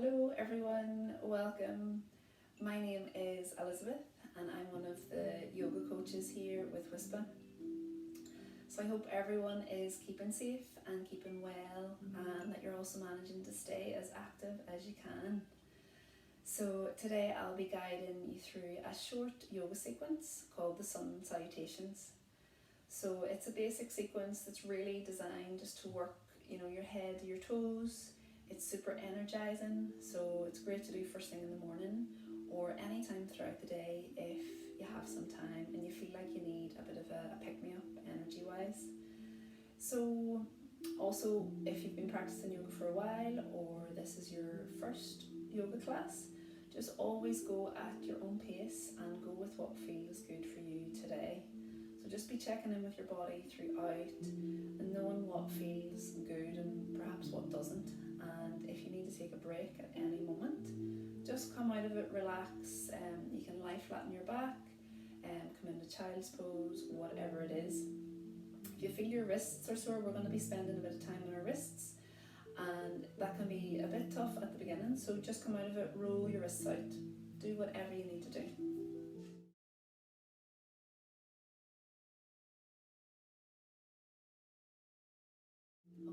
Hello everyone, welcome. My name is Elizabeth and I'm one of the yoga coaches here with Whispa. So I hope everyone is keeping safe and keeping well and that you're also managing to stay as active as you can. So today I'll be guiding you through a short yoga sequence called the Sun Salutations. So it's a basic sequence that's really designed just to work, your head, your toes. It's super energizing, so it's great to do first thing in the morning or any time throughout the day if you have some time and you feel like you need a bit of a pick-me-up energy-wise. So also, if you've been practicing yoga for a while or this is your first yoga class, just always go at your own pace and go with what feels good for you today. So just be checking in with your body throughout and knowing what feels good and perhaps what doesn't. And if you need to take a break at any moment, just come out of it, relax. You can lie flat on your back, come into child's pose, whatever it is. If you feel your wrists are sore, we're going to be spending a bit of time on our wrists, and that can be a bit tough at the beginning. So just come out of it, roll your wrists out, do whatever you need to do.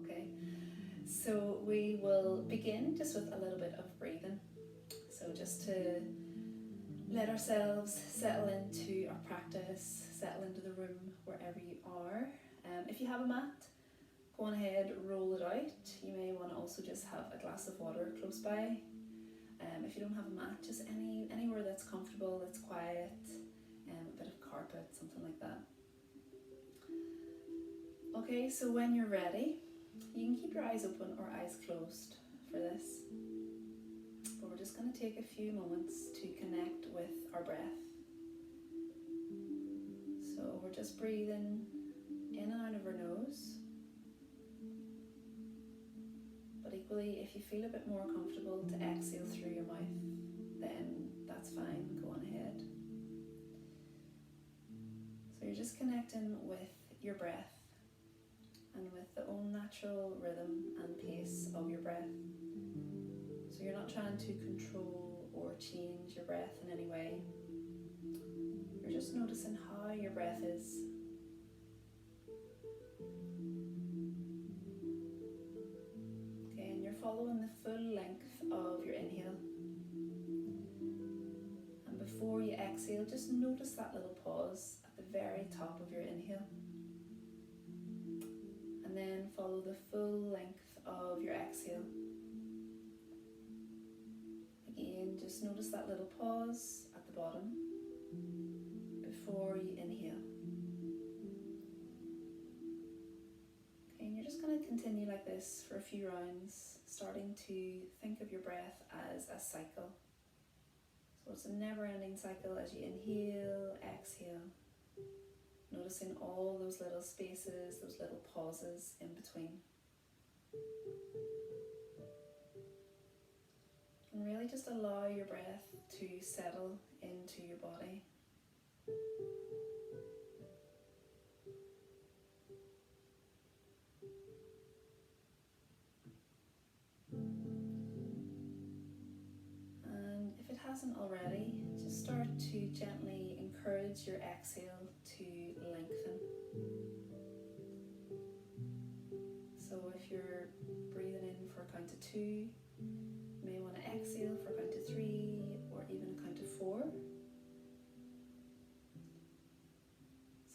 Okay, so we will begin just with a little bit of breathing. So just to let ourselves settle into our practice, settle into the room wherever you are. If you have a mat, go on ahead, roll it out. You may want to also just have a glass of water close by. If you don't have a mat, just anywhere that's comfortable, that's quiet, a bit of carpet, something like that. Okay, so when you're ready, you can keep your eyes open or eyes closed for this. But we're just going to take a few moments to connect with our breath. So we're just breathing in and out of our nose. But equally, if you feel a bit more comfortable to exhale through your mouth, then that's fine, go on ahead. So you're just connecting with your breath and with the own natural rhythm and pace of your breath. So you're not trying to control or change your breath in any way. You're just noticing how your breath is. Okay, and you're following the full length of your inhale. And before you exhale, just notice that little pause at the very top of your inhale. And then follow the full length of your exhale. Again, just notice that little pause at the bottom before you inhale. Okay, and you're just going to continue like this for a few rounds, starting to think of your breath as a cycle. So it's a never-ending cycle as you inhale, exhale, noticing all those little spaces, those little pauses in between. And really just allow your breath to settle into your body. And if it hasn't already, just start to gently encourage your exhale to lengthen. So if you're breathing in for a count of 2, you may want to exhale for a count of 3 or even a count of 4.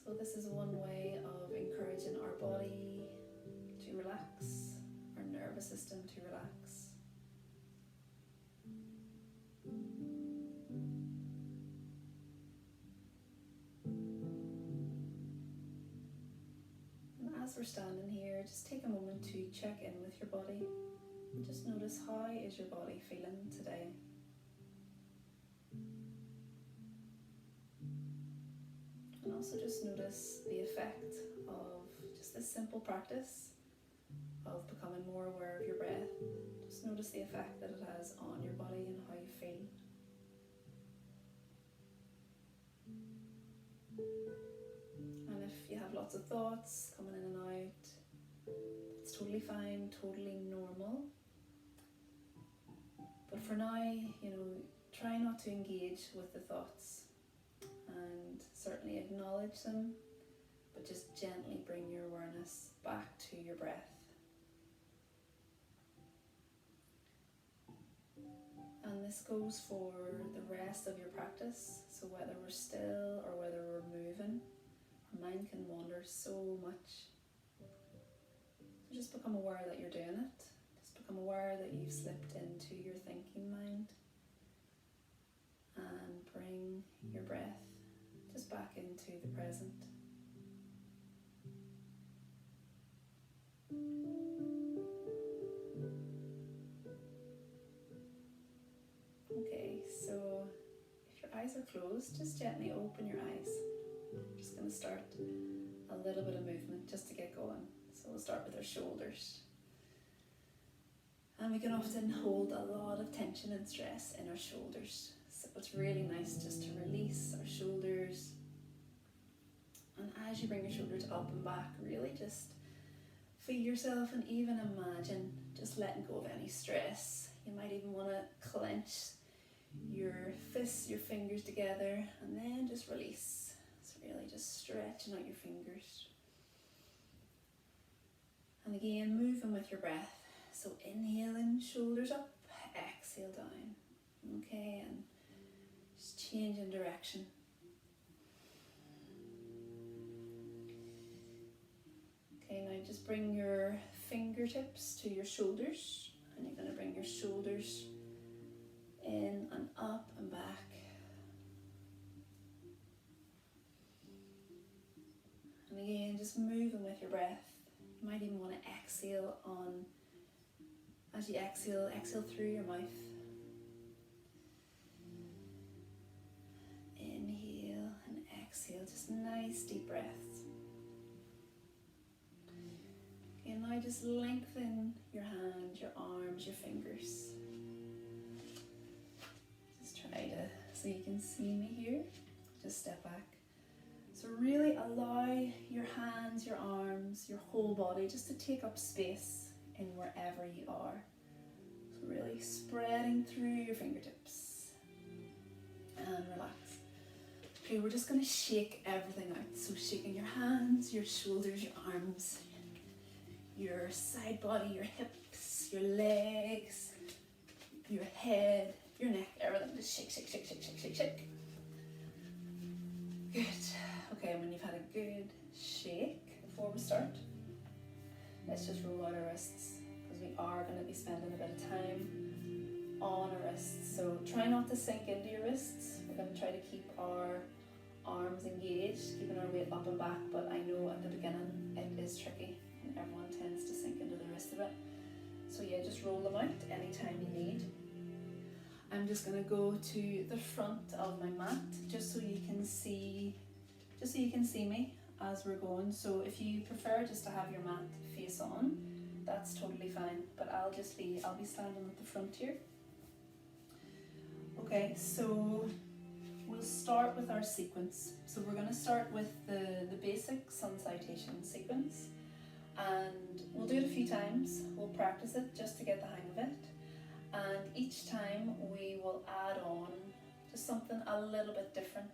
So this is one way of encouraging our body to relax, our nervous system to relax. And as we're standing here, just take a moment to check in with your body. And just notice, how is your body feeling today? And also just notice the effect of just this simple practice of becoming more aware of your breath. Just notice the effect that it has on your body and how you feel. And if you have lots of thoughts coming in and out, it's totally fine, totally normal. But for now, try not to engage with the thoughts, and certainly acknowledge them, but just gently bring your awareness back to your breath. And this goes for the rest of your practice. So whether we're still or whether we're moving, our mind can wander so much. So just become aware that you're doing it. Just become aware that you've slipped into your thinking mind. And bring your breath just back into the present. Okay, so if your eyes are closed, just gently open your eyes. I'm just going to start a little bit of movement just to get going. So we'll start with our shoulders. And we can often hold a lot of tension and stress in our shoulders. So it's really nice just to release our shoulders. And as you bring your shoulders up and back, really just feel yourself and even imagine just letting go of any stress. You might even want to clench your fists, your fingers together, and then just release. So really just stretching out your fingers. And again, moving with your breath. So inhaling, shoulders up, exhale down. Okay, and just changing direction. Okay, now just bring your fingertips to your shoulders, and you're going to bring your shoulders in and up and back. And again, just moving with your breath. You might even want to exhale on, as you exhale through your mouth. Inhale and exhale, just nice deep breaths. Okay, now just lengthen your hands, your arms, your fingers. Just try to, so you can see me here. Just step back. So really allow your hands, your arms, your whole body just to take up space in wherever you are. So really spreading through your fingertips. And relax. Okay, we're just going to shake everything out. So shaking your hands, your shoulders, your arms, your side body, your hips, your legs, your head, your neck, everything. Just shake, shake, shake, shake, shake, shake, shake. Good. Okay, when you've had a good shake, before we start, let's just roll out our wrists, because we are going to be spending a bit of time on our wrists. So try not to sink into your wrists. We're going to try to keep our arms engaged, keeping our weight up and back, but I know at the beginning it is tricky and everyone tends to sink into the wrist a bit. So yeah, just roll them out anytime you need. I'm just going to go to the front of my mat just so you can see me as we're going. So if you prefer just to have your mat face on, that's totally fine, but I'll be standing at the front here. Okay, so we'll start with our sequence. So we're going to start with the basic sun salutation sequence, and we'll do it a few times. We'll practice it just to get the hang of it. And each time we will add on just something a little bit different.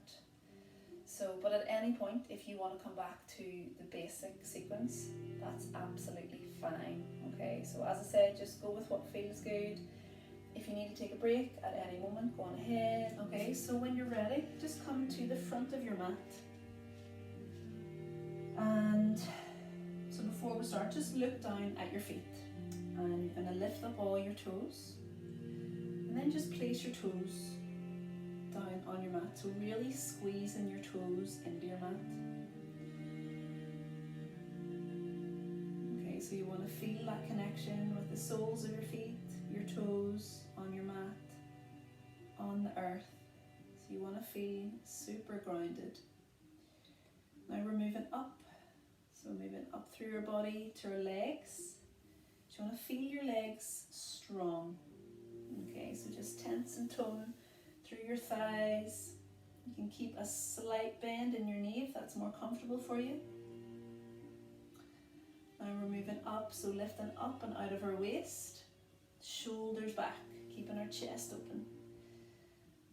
So, but at any point, if you want to come back to the basic sequence, that's absolutely fine. Okay, so as I said, just go with what feels good. If you need to take a break at any moment, go on ahead. Okay, so when you're ready, just come to the front of your mat. And so before we start, just look down at your feet. And you're going to lift up all your toes. And then just place your toes down on your mat. So really squeezing your toes into your mat. Okay, so you want to feel that connection with the soles of your feet, your toes on your mat, on the earth. So you want to feel super grounded. Now we're moving up. So moving up through your body to your legs. You want to feel your legs strong. Okay, so just tense and tone through your thighs. You can keep a slight bend in your knee if that's more comfortable for you. Now we're moving up, so lifting up and out of our waist. Shoulders back, keeping our chest open.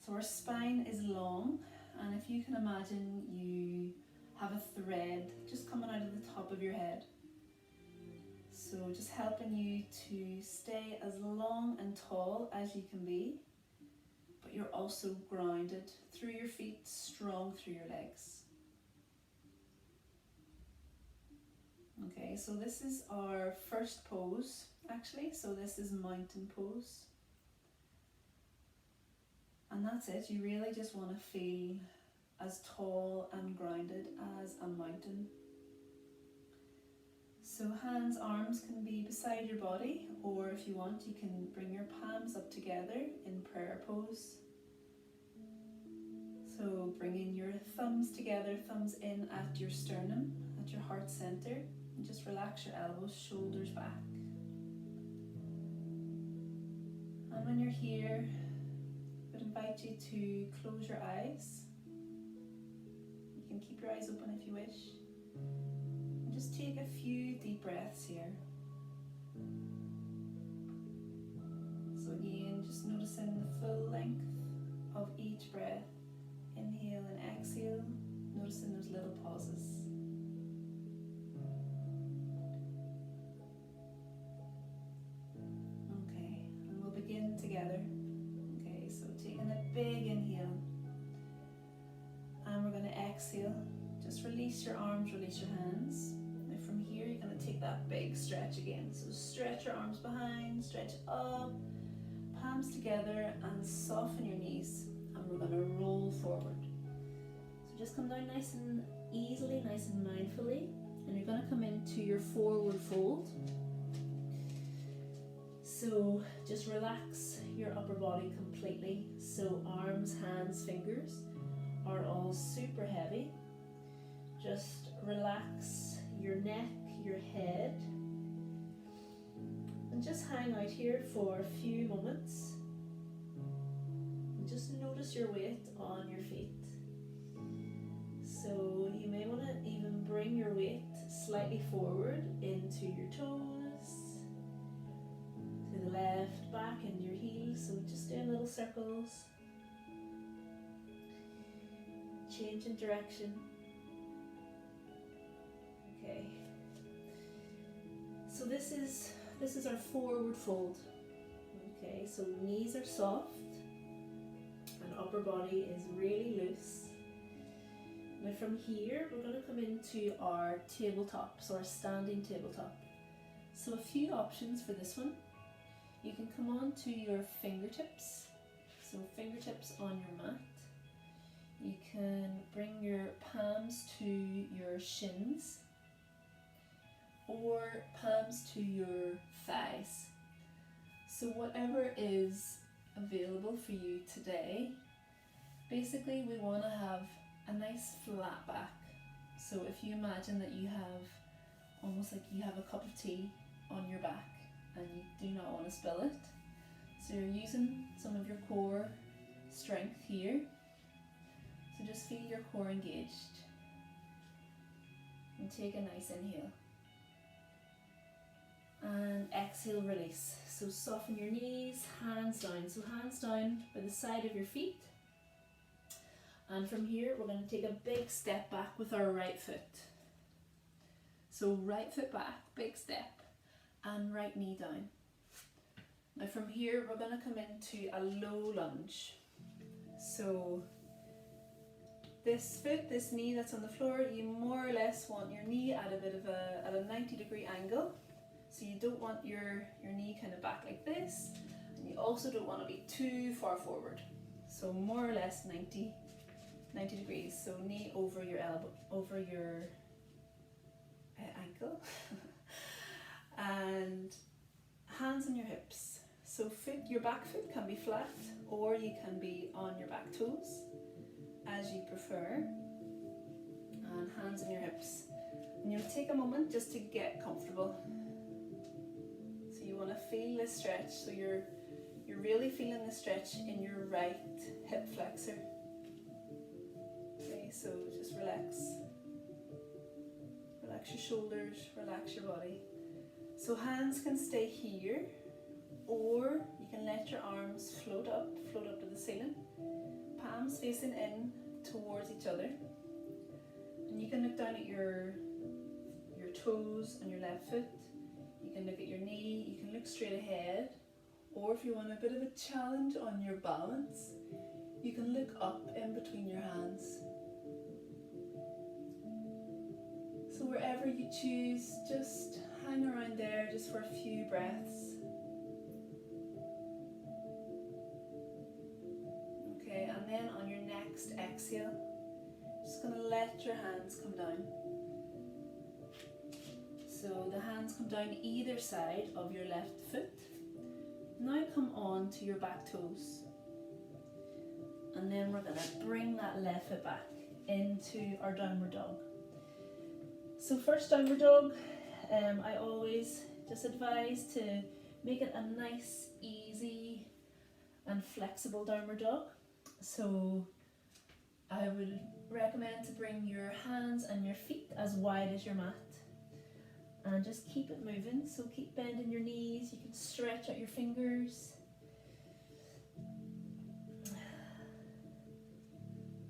So our spine is long, and if you can imagine you have a thread just coming out of the top of your head. So just helping you to stay as long and tall as you can be, but you're also grounded through your feet, strong through your legs. Okay, so this is our first pose actually, so this is mountain pose. And that's it, you really just want to feel as tall and grounded as a mountain. So hands, arms can be beside your body, or if you want, you can bring your palms up together in prayer pose. So bringing your thumbs together, thumbs in at your sternum, at your heart center, and just relax your elbows, shoulders back. And when you're here, I would invite you to close your eyes. You can keep your eyes open if you wish. And just take a few deep breaths here. So again, just noticing the full length of each breath. Inhale and exhale, noticing those little pauses. Okay, and we'll begin together. Okay, so taking a big inhale, and we're going to exhale. Just release your arms, release your hands. Now from here, you're going to take that big stretch again. So stretch your arms behind, stretch up, palms together, and soften your knees. And we're going to roll forward. So just come down nice and easily, nice and mindfully, and you're going to come into your forward fold. So just relax your upper body completely. So arms, hands, fingers are all super heavy. Just relax your neck, your head, and just hang out here for a few moments. Just notice your weight on your feet. So you may want to even bring your weight slightly forward into your toes, to the left, back into your heels. So just doing little circles. Change in direction. Okay. So this is our forward fold. Okay, so knees are soft. Upper body is really loose. Now from here, we're going to come into our tabletop, so our standing tabletop. So a few options for this one. You can come on to your fingertips, so fingertips on your mat. You can bring your palms to your shins, or palms to your thighs. So whatever is available for you today. Basically, we want to have a nice flat back. So if you imagine that you have almost like you have a cup of tea on your back and you do not want to spill it, so you're using some of your core strength here. So just feel your core engaged and take a nice inhale. And exhale, release. So soften your knees, hands down. So hands down by the side of your feet. And from here, we're going to take a big step back with our right foot. So right foot back, big step, and right knee down. Now from here, we're going to come into a low lunge. So this foot, this knee that's on the floor, you more or less want your knee at a bit of a 90-degree angle. So you don't want your knee kind of back like this, and you also don't want to be too far forward. So more or less 90 degrees. So knee over your elbow, over your ankle, and hands on your hips. So your back foot can be flat, or you can be on your back toes, as you prefer. And hands on your hips. And you'll take a moment just to get comfortable. You want to feel this stretch, so you're really feeling the stretch in your right hip flexor. Okay, so just relax. Relax your shoulders, relax your body. So hands can stay here, or you can let your arms float up to the ceiling, palms facing in towards each other. And you can look down at your toes on your left foot, you can look at your knee, you can look straight ahead, or if you want a bit of a challenge on your balance, you can look up in between your hands. So wherever you choose, just hang around there just for a few breaths. Okay, and then on your next exhale, just going to let your hands come down. So the hands come down either side of your left foot. Now come on to your back toes. And then we're going to bring that left foot back into our downward dog. So first downward dog, I always just advise to make it a nice, easy and flexible downward dog. So I would recommend to bring your hands and your feet as wide as your mat. And just keep it moving, so keep bending your knees, you can stretch out your fingers.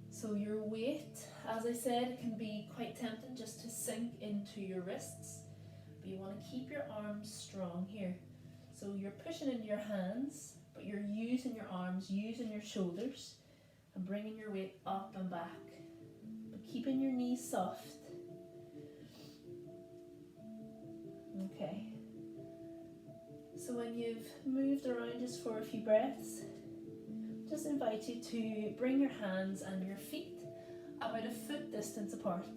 So your weight, as I said, can be quite tempting just to sink into your wrists, but you want to keep your arms strong here. So you're pushing into your hands, but you're using your arms, using your shoulders, and bringing your weight up and back, but keeping your knees soft. Okay, so when you've moved around just for a few breaths, just invite you to bring your hands and your feet about a foot distance apart.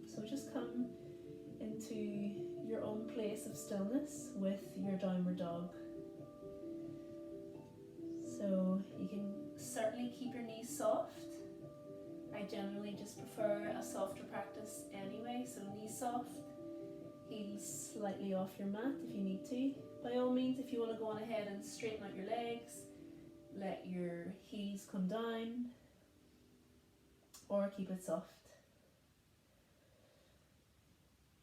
So just come into your own place of stillness with your downward dog. So you can certainly keep your knees soft. I generally just prefer a softer practice anyway, so knees soft. Heels slightly off your mat if you need to. By all means, if you want to go on ahead and straighten out your legs, let your heels come down, or keep it soft.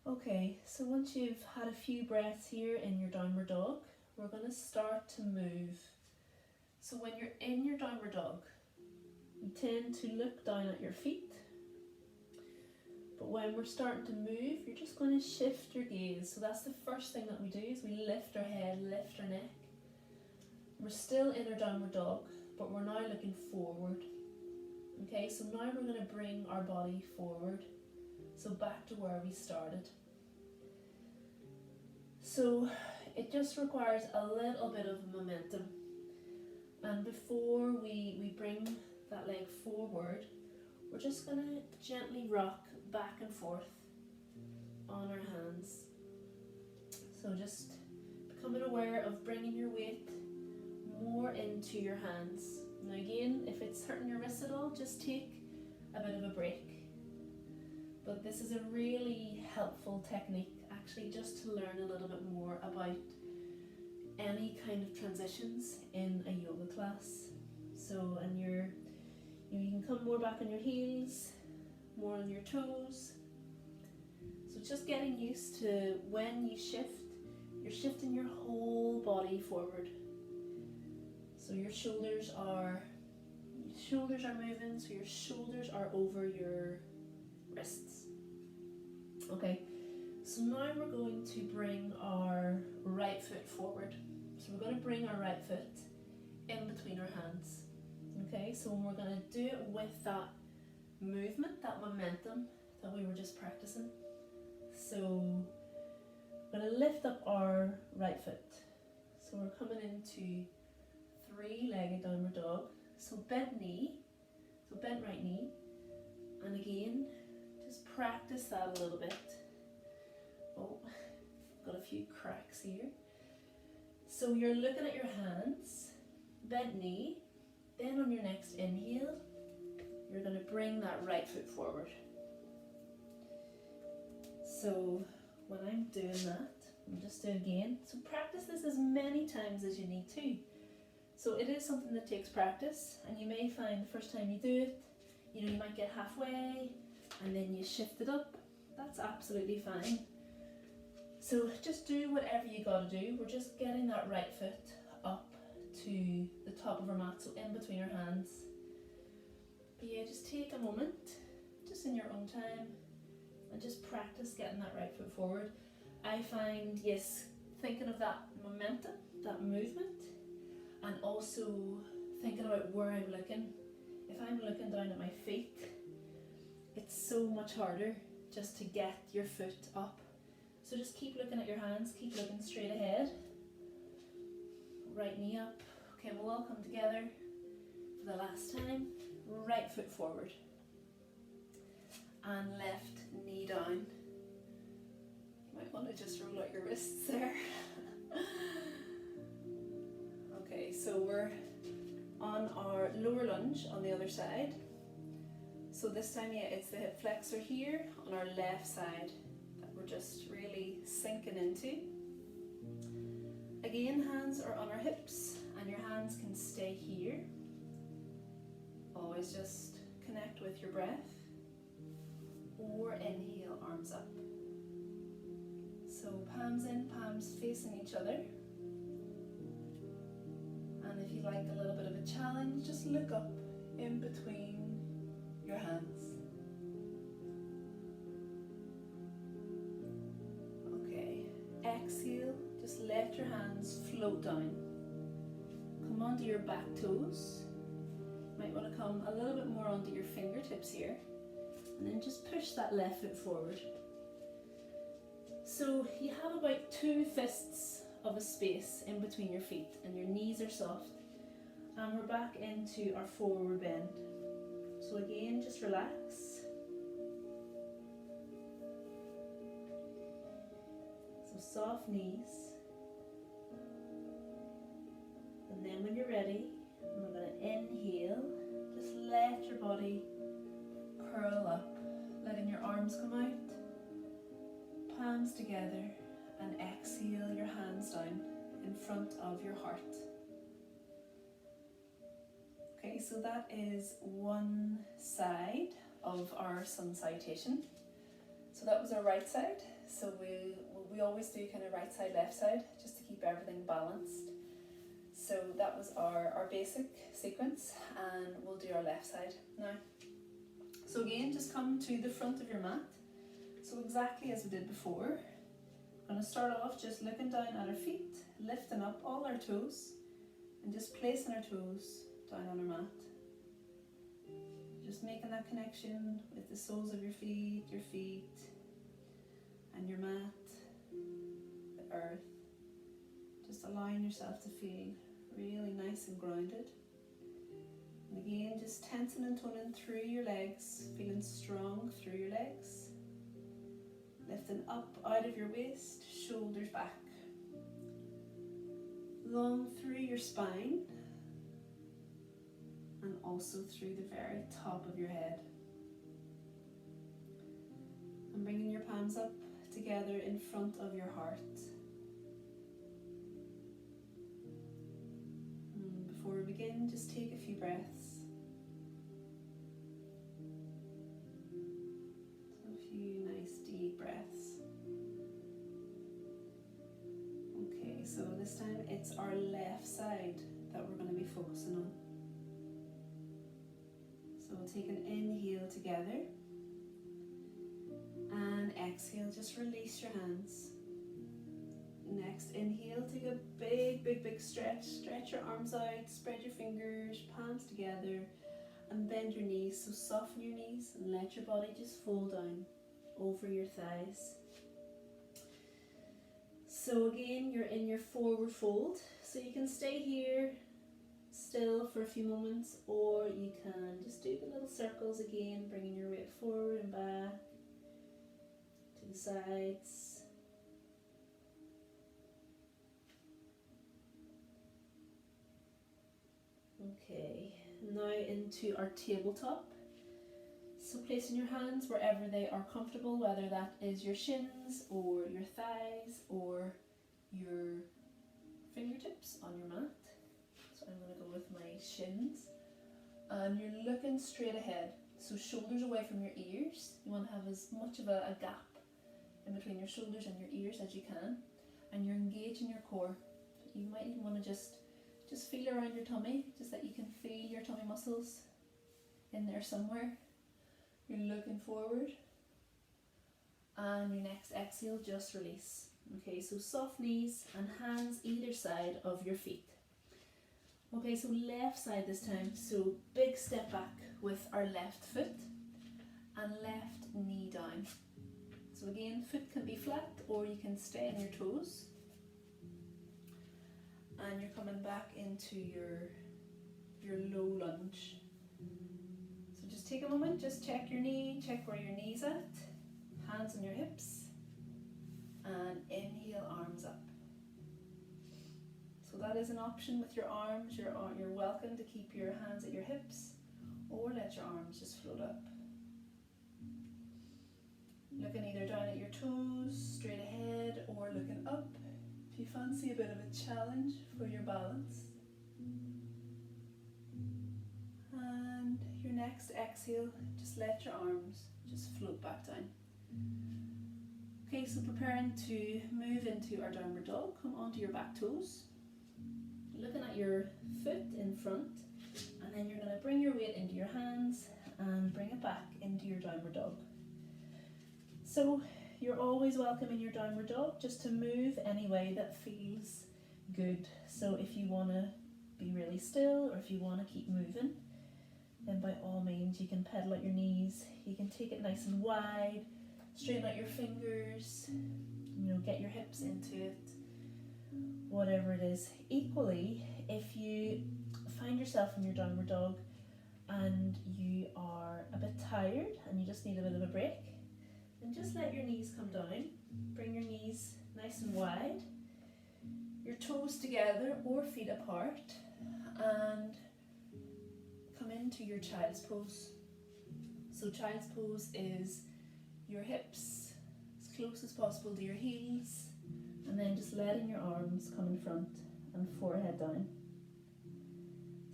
Okay, so once you've had a few breaths here in your downward dog, we're going to start to move. So when you're in your downward dog, you tend to look down at your feet. But when we're starting to move, you're just going to shift your gaze. So that's the first thing that we do, is we lift our head, lift our neck. We're still in our downward dog, but we're now looking forward. Okay, so now we're going to bring our body forward. So back to where we started. So it just requires a little bit of momentum. And before we bring that leg forward, we're just going to gently rock back and forth on our hands. So just becoming aware of bringing your weight more into your hands. Now again, if it's hurting your wrists at all, just take a bit of a break. But this is a really helpful technique, actually, just to learn a little bit more about any kind of transitions in a yoga class. So, and you can come more back on your heels, more on your toes. So just getting used to when you shift, you're shifting your whole body forward. So your shoulders are moving, so your shoulders are over your wrists. Okay, so now we're going to bring our right foot forward. So we're going to bring our right foot in between our hands. Okay, so we're going to do it with that movement, that momentum that we were just practicing. So we're going to lift up our right foot. So we're coming into three-legged downward dog. So bent knee, so bent right knee, and again, just practice that a little bit. Oh, got a few cracks here. So you're looking at your hands, bent knee, then on your next inhale, you're going to bring that right foot forward. So when I'm doing that, I'll just do it again. So practice this as many times as you need to. So it is something that takes practice, and you may find the first time you do it, you might get halfway and then you shift it up. That's absolutely fine. So just do whatever you gotta do. We're just getting that right foot up to the top of our mat, so in between our hands. But yeah, just take a moment, just in your own time, and just practice getting that right foot forward. I find, yes, thinking of that momentum, that movement, and also thinking about where I'm looking. If I'm looking down at my feet, it's so much harder just to get your foot up. So just keep looking at your hands, keep looking straight ahead. Right knee up. Okay, we'll all come together for the last time. Right foot forward. And left knee down. You might want to just roll out your wrists there. Okay, so we're on our lower lunge on the other side. So this time, yeah, it's the hip flexor here on our left side that we're just really sinking into. Again, hands are on our hips and your hands can stay here. Always just connect with your breath. Or inhale, arms up. So palms in, palms facing each other. And if you like a little bit of a challenge, just look up in between your hands. Okay, exhale, just let your hands float down. Come onto your back toes. Might want to come a little bit more onto your fingertips here. And then just push that left foot forward. So you have about 2 fists of a space in between your feet and your knees are soft. And we're back into our forward bend. So again, just relax. So soft knees. And then when you're ready, we're going to inhale. Just let your body curl up, letting your arms come out, palms together, and exhale your hands down in front of your heart. Okay, so that is one side of our sun salutation. So that was our right side. So we always do kind of right side, left side, just to keep everything balanced. So that was our basic sequence, and we'll do our left side now. So again, just come to the front of your mat. So exactly as we did before. We're going to start off just looking down at our feet, lifting up all our toes, and just placing our toes down on our mat. Just making that connection with the soles of your feet, and your mat, the earth. Just allowing yourself to feel really nice and grounded. And again, just tensing and toning through your legs, feeling strong through your legs. Lifting up out of your waist, shoulders back. Long through your spine. And also through the very top of your head. And bringing your palms up together in front of your heart. And before we begin, just take a few breaths. So a few nice deep breaths. Okay, so this time it's our left side that we're going to be focusing on. So we'll take an inhale together and exhale, just release your hands. Next inhale, take a big stretch. Stretch your arms out, spread your fingers, palms together, and bend your knees. So soften your knees and let your body just fold down over your thighs. So again, you're in your forward fold. So you can stay here still for a few moments, or you can just do the little circles again, bringing your weight forward and back to the sides. Okay, now into our tabletop. So placing your hands wherever they are comfortable, whether that is your shins or your thighs or your fingertips on your mat. So I'm going to go with my shins. And you're looking straight ahead. So shoulders away from your ears. You want to have as much of a gap in between your shoulders and your ears as you can, and you're engaging your core. You might even want to just feel around your tummy, just that you can feel your tummy muscles in there somewhere. You're looking forward, and your next exhale, just release. Okay, so soft knees and hands either side of your feet. Okay, so left side this time, so big step back with our left foot and left knee down. So again, foot can be flat or you can stay on your toes. And you're coming back into your low lunge. So just take a moment, just check your knee, check where your knee's at, hands on your hips, and inhale, arms up. So that is an option with your arms. You're welcome to keep your hands at your hips or let your arms just float up. Looking either down at your toes, straight ahead, or looking up if you fancy a bit of a challenge for your balance. And your next exhale, just let your arms just float back down. Okay, so preparing to move into our downward dog, come onto your back toes. Looking at your foot in front, and then you're going to bring your weight into your hands and bring it back into your downward dog. So you're always welcome in your downward dog just to move any way that feels good. So if you want to be really still or if you want to keep moving, then by all means you can pedal out your knees, you can take it nice and wide, straighten out your fingers, get your hips into it, whatever it is. Equally, if you find yourself in your downward dog and you are a bit tired and you just need a bit of a break, then just let your knees come down, bring your knees nice and wide, your toes together or feet apart, and come into your child's pose. So child's pose is your hips as close as possible to your heels, and then just letting your arms come in front and forehead down.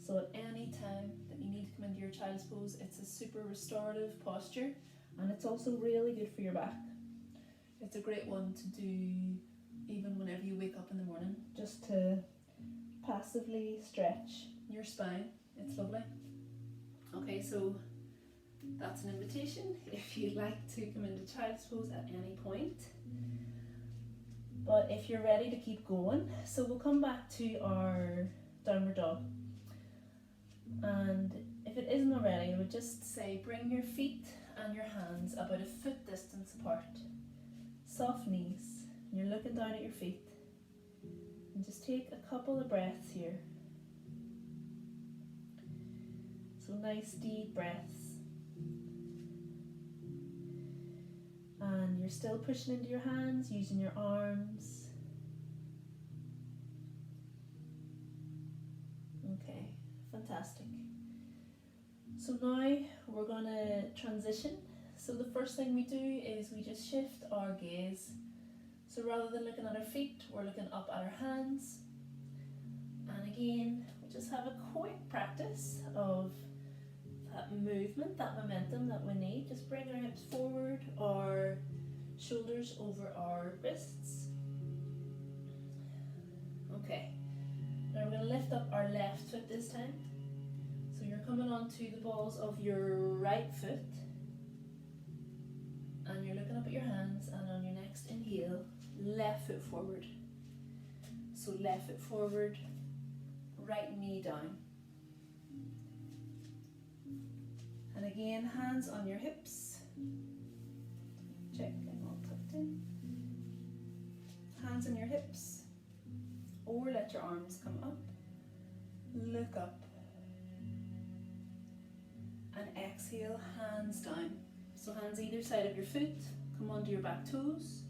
So at any time that you need to come into your child's pose, it's a super restorative posture, and it's also really good for your back. It's a great one to do even whenever you wake up in the morning, just to passively stretch your spine. It's lovely. Okay, so that's an invitation if you'd like to come into child's pose at any point. But if you're ready to keep going, so we'll come back to our downward dog. And if it isn't already, I would just say bring your feet and your hands about a foot distance apart. Soft knees. You're looking down at your feet. And just take a couple of breaths here. So nice deep breaths. And you're still pushing into your hands, using your arms. Okay, fantastic. So now we're going to transition. So the first thing we do is we just shift our gaze. So rather than looking at our feet, we're looking up at our hands. And again, we just have a quick practice of that movement, that momentum that we need. Just bring our hips forward, our shoulders over our wrists. Okay, now we're going to lift up our left foot this time. So you're coming onto the balls of your right foot, and you're looking up at your hands, and on your next inhale, left foot forward. So left foot forward, right knee down. And again, hands on your hips. Check, and all tucked in. Hands on your hips, or let your arms come up. Look up. And exhale, hands down. So hands either side of your foot, come onto your back toes.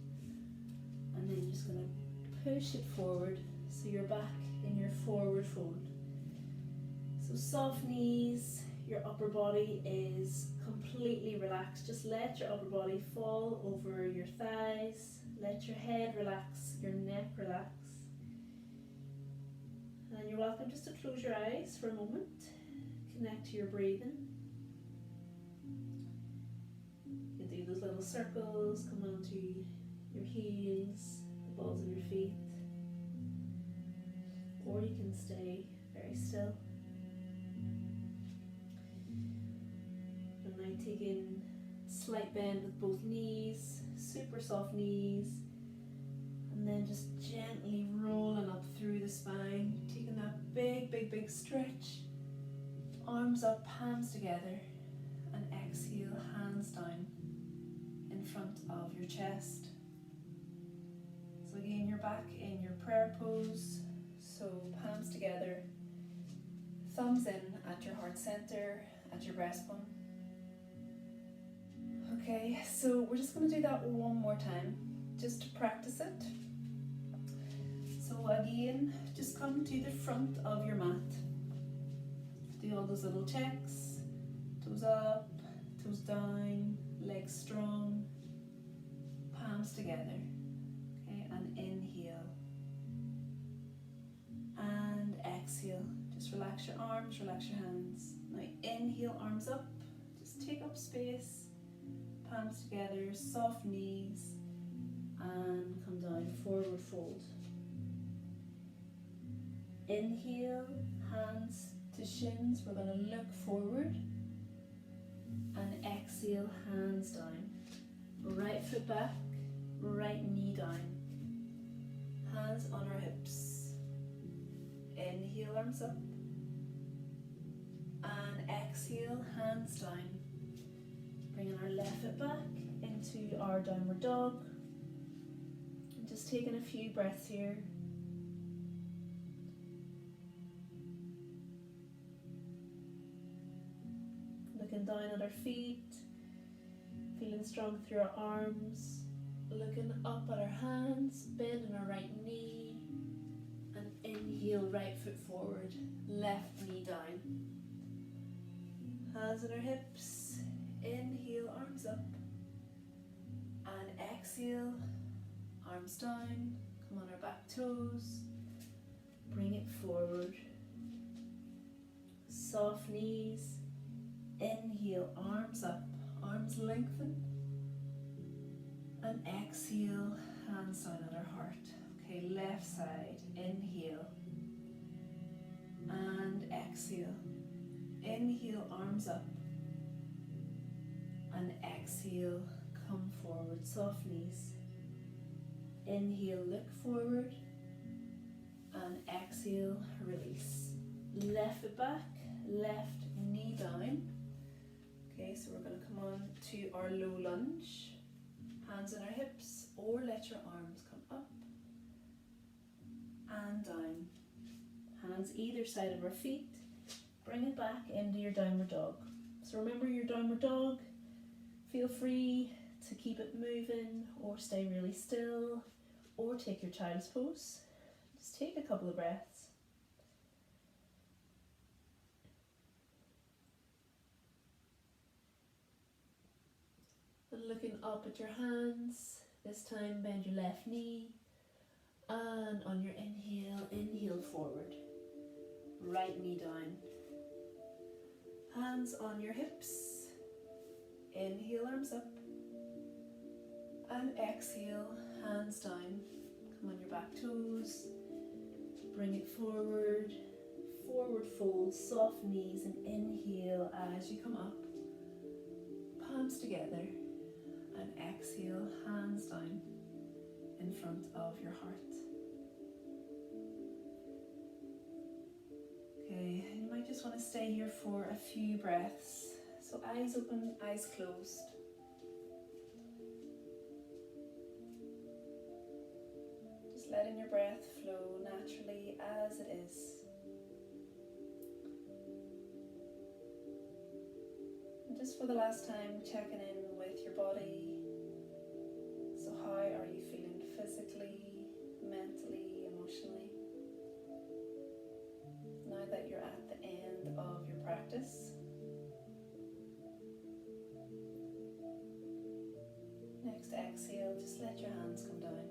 And then you're just going to push it forward so you're back in your forward fold. So soft knees, your upper body is completely relaxed. Just let your upper body fall over your thighs. Let your head relax, your neck relax. And you're welcome just to close your eyes for a moment. Connect to your breathing. You can do those little circles, come onto your heels, the balls of your feet, or you can stay very still. And now take in slight bend with both knees, super soft knees, and then just gently rolling up through the spine, taking that big stretch. Arms up, hands together, and exhale, hands down in front of your chest. So again, you're back in your prayer pose, so palms together, thumbs in at your heart center, at your breastbone. Okay, so we're just going to do that one more time, just to practice it. So again, just come to the front of your mat. Do all those little checks, toes up, toes down, legs strong, palms together. Okay, and inhale. And exhale. Just relax your arms, relax your hands. Now inhale, arms up, just take up space, palms together, soft knees, and come down, forward fold. Inhale, hands to shins, we're going to look forward, and exhale, hands down. Right foot back, right knee down, hands on our hips. Inhale, arms up, and exhale, hands down. Bringing our left foot back into our downward dog, and just taking a few breaths here. Looking down at our feet, feeling strong through our arms, looking up at our hands, bending our right knee, and inhale, right foot forward, left knee down. Hands on our hips, inhale, arms up, and exhale, arms down, come on our back toes, bring it forward, soft knees. Inhale, arms up, arms lengthen, and exhale, hands down at our heart. Okay, left side, inhale, and exhale. Inhale, arms up, and exhale, come forward, soft knees. Inhale, look forward, and exhale, release. Left foot back, left knee down. Okay, so we're going to come on to our low lunge, hands on our hips, or let your arms come up and down. Hands either side of our feet, bring it back into your downward dog. So remember your downward dog, feel free to keep it moving or stay really still or take your child's pose. Just take a couple of breaths. And looking up at your hands, this time bend your left knee, and on your inhale, inhale forward, right knee down, hands on your hips, inhale, arms up, and exhale, hands down, come on your back toes, bring it forward, forward fold, soft knees, and inhale as you come up, palms together, and exhale, hands down in front of your heart. Okay, you might just want to stay here for a few breaths. So eyes open, eyes closed. Just letting your breath flow naturally as it is. And just for the last time, checking in with your body. So how are you feeling physically, mentally, emotionally? Now that you're at the end of your practice, next exhale, just let your hands come down.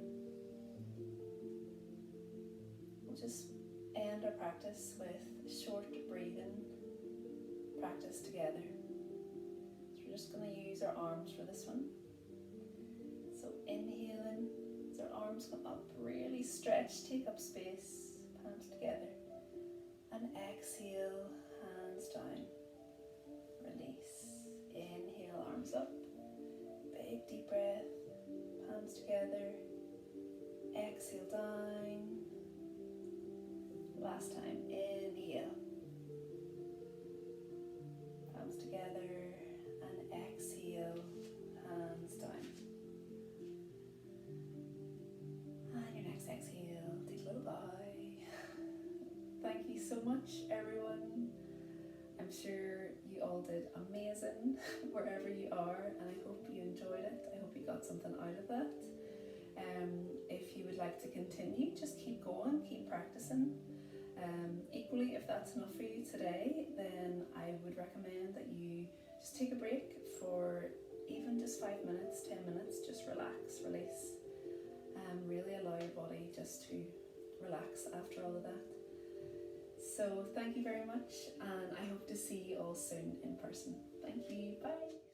We'll just end our practice with short breathing practice together. So we're just going to use our arms for this one. So inhaling arms come up, really stretch, take up space, palms together. And exhale, hands down. Release. Inhale, arms up. Big deep breath, palms together. Exhale, down. Last time, inhale. Palms together and exhale, hands down. And your next exhale, take a little bow. Thank you so much, everyone. I'm sure you all did amazing wherever you are, and I hope you enjoyed it. I hope you got something out of that. If you would like to continue, just keep going, keep practicing. Equally, if that's enough for you today, then I would recommend that you just take a break for even just 5 minutes, 10 minutes, just relax, release, really allow your body just to relax after all of that. So thank you very much, and I hope to see you all soon in person. Thank you, bye.